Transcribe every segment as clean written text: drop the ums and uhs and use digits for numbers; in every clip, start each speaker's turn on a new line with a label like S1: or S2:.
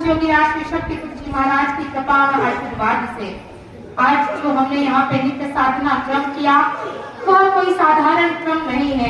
S1: योगी राष्ट्रीय शक्ति जी महाराज की कृपा और आशीर्वाद से आज जो हमने यहाँ पे नित्य साधना क्रम किया वह कोई साधारण क्रम नहीं है।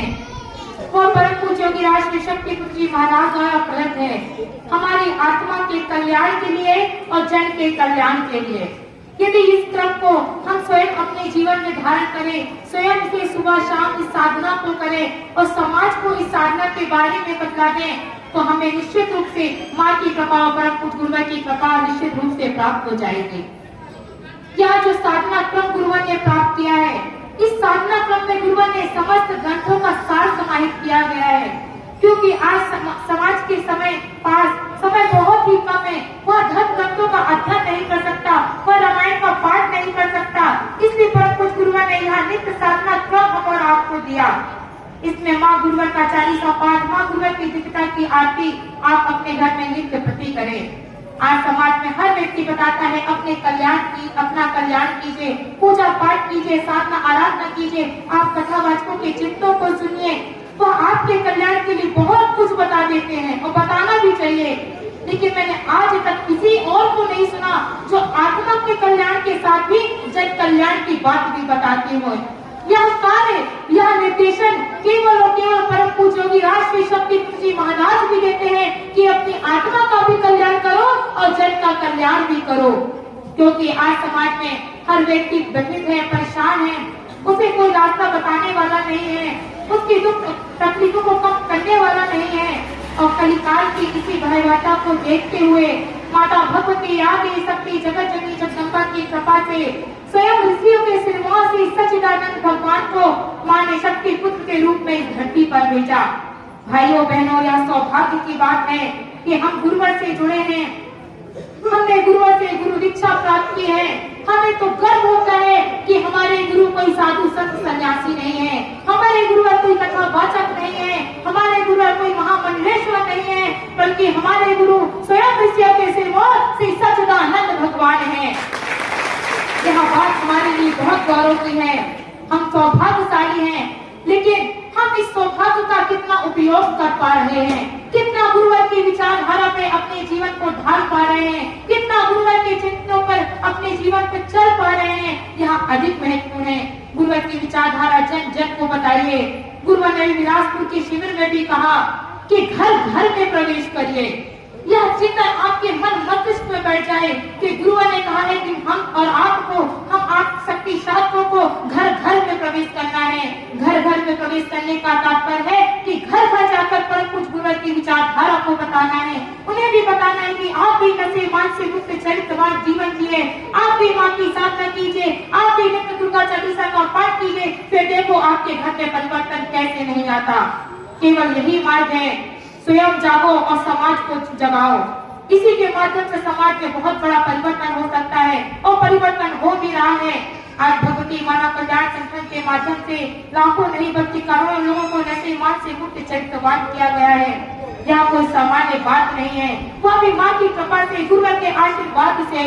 S1: वह परम पूज्य योगी राष्ट्रीय शक्ति जी महाराज द्वारा प्रदत्त है हमारी आत्मा के कल्याण के लिए और जन के कल्याण के लिए। यदि इस क्रम को हम स्वयं अपने जीवन में धारण करें, स्वयं इसे सुबह शाम इस साधना को करें और समाज को इस साधना के बारे में बतला दें, तो हमें निश्चित रूप से माँ की कृपा और परम पूज्य गुरुवर की कृपा निश्चित रूप से प्राप्त हो जाएगी। यह जो साधना क्रम गुरुवर ने प्राप्त किया है, इस साधना क्रम में गुरुवर ने समस्त ग्रंथों का सार समाहित किया गया है, क्योंकि आज समाज के पास समय बहुत ही कम है। वह धर्म ग्रंथों का अध्ययन नहीं कर सकता, वह रामायण का पाठ नहीं कर सकता, इसलिए परम पूज्य गुरुवर ने यहाँ नित्य साधना क्रम हम और आपको दिया। इसमें माँ गुरुवर का 40वां पाठ, माँ गुरुवर की दिव्यता की आरती आप अपने घर में नित्य प्रति करें। आज समाज में हर व्यक्ति बताता है अपना कल्याण कीजिए, पूजा पाठ कीजिए, साधना आराधना कीजिए, आप कथावाचकों के चित्तों को सुनिए, वह आपके कल्याण के लिए बहुत कुछ बता देते हैं और बताना भी चाहिए। लेकिन मैंने आज तक किसी और को नहीं सुना जो आत्मा के कल्याण के साथ भी जन कल्याण की बात भी बताते हो। यह कार्य, यह निर्देशन केवल और केवल परम पूज्य योगी राष्ट्रीय शक्ति जी महाराज भी देते हैं कि अपनी आत्मा का भी कल्याण करो और जन का कल्याण भी करो। क्योंकि आज समाज में हर व्यक्ति व्यथित है, परेशान है, उसे कोई रास्ता बताने वाला नहीं है, उसकी दुख तकलीफों को कम करने वाला नहीं है। और कलिकाल की इसी भयावहता को देखते हुए माता भगवती आदि शक्ति जगत जननी जगदम्बा की कृपा से स्वयं ऋषियों के सिरमौर से सच्चिदानंद भगवान को मां ने शक्ति पुत्र के रूप में इस धरती पर भेजा। भाइयों बहनों, यह सौभाग्य की बात है कि हम गुरुवर से जुड़े हैं, हमने गुरुवर से गुरु दीक्षा प्राप्त की है। हमें तो गर्व होता है कि हमारे गुरु कोई साधु संत सन्यासी नहीं है, हमारे गुरुवर कोई कथावाचक नहीं है, हमारे गुरुवर कोई महामंडलेश्वर नहीं है, बल्कि हमारे गुरु स्वयं ऋषियों के सिरमौर श्री सच्चिदानंद भगवान है। यह बात हमारे लिए बहुत गौरव की है। हम सौभाग्यशाली हैं, लेकिन हम इस सौभाग्य का कितना उपयोग कर पा रहे हैं, कितना गुरुवर की विचारधारा पे अपने जीवन को ढाल पा रहे हैं, कितना गुरुवर के चिंतनों पर अपने जीवन पे चल पा रहे हैं, यह अधिक महत्वपूर्ण है। गुरुवर की विचारधारा जन जन को बताइए। गुरुवर ने बिलासपुर के शिविर में भी कहा कि घर घर में प्रवेश करिए। यह चिंतन आपके मन मस्तिष्क में बैठ जाए कि गुरुवर ने कहा है कि हम आप शक्ति साधकों को घर घर में प्रवेश करना है। घर घर में प्रवेश करने का तात्पर्य है कि घर घर जाकर परम पूज्य गुरुवर की विचारधारा को बताना है, उन्हें भी बताना है कि आप भी कैसे मानसिक रूप से चरित्रवान जीवन जिए, आप भी मां की साधना कीजिए, आप भी नित्य दुर्गा चालीसा का पाठ कीजिए, फिर देखो आपके घर में परिवर्तन कैसे नहीं आता। केवल यही मार्ग है, स्वयं जागो और समाज को जगाओ। इसी के माध्यम से समाज में बहुत बड़ा परिवर्तन हो सकता है और परिवर्तन हो भी रहा है। आज भगवती मानव कल्याण संगठन के माध्यम से लाखों नहीं बल्कि करोड़ों लोगों को नशे मान से मुक्त चरित्रवान किया गया है। यह कोई सामान्य बात नहीं है, वह भी माँ की कृपा से, गुरुवर के आशीर्वाद से।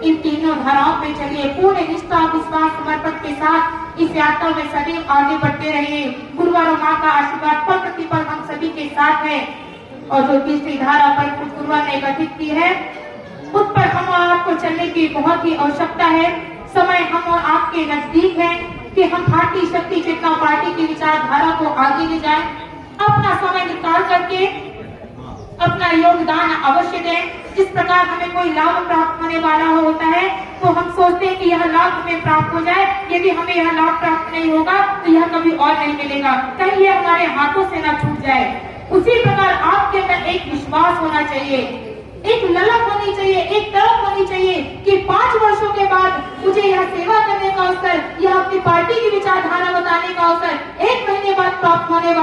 S1: इन तीनों धाराओं पे चलिए, पूर्ण निष्ठा विश्वास समर्पण के साथ इस यात्रा में सदैव आगे बढ़ते रहिए। गुरुवर और माँ का आशीर्वाद पल प्रतिपल हम सभी के साथ है। और जो तीसरी धारा पर गुरुवर ने गठित की है, उस पर हम और आपको चलने की बहुत ही आवश्यकता है। समय हम और आपके नजदीक है कि हम भारतीय शक्ति चेतना पार्टी की विचारधारा को आगे ले जाएं। अपना समय निकाल करके अपना योगदान अवश्य दें। जिस प्रकार हमें कोई लाभ प्राप्त होने वाला होता है तो हम सोचते हैं कि यह लाभ हमें प्राप्त हो जाए, यदि हमें यह लाभ प्राप्त नहीं होगा तो यह कभी और नहीं मिलेगा, कहीं यह हमारे हाथों से न छूट जाए। उसी प्रकार आपके अंदर एक विश्वास होना चाहिए, एक ललक होनी चाहिए, एक तरफ होनी चाहिए कि 5 वर्षों के बाद मुझे यह सेवा करने का अवसर, यह अपनी पार्टी की विचारधारा बताने का अवसर 1 महीने बाद प्राप्त होने वाला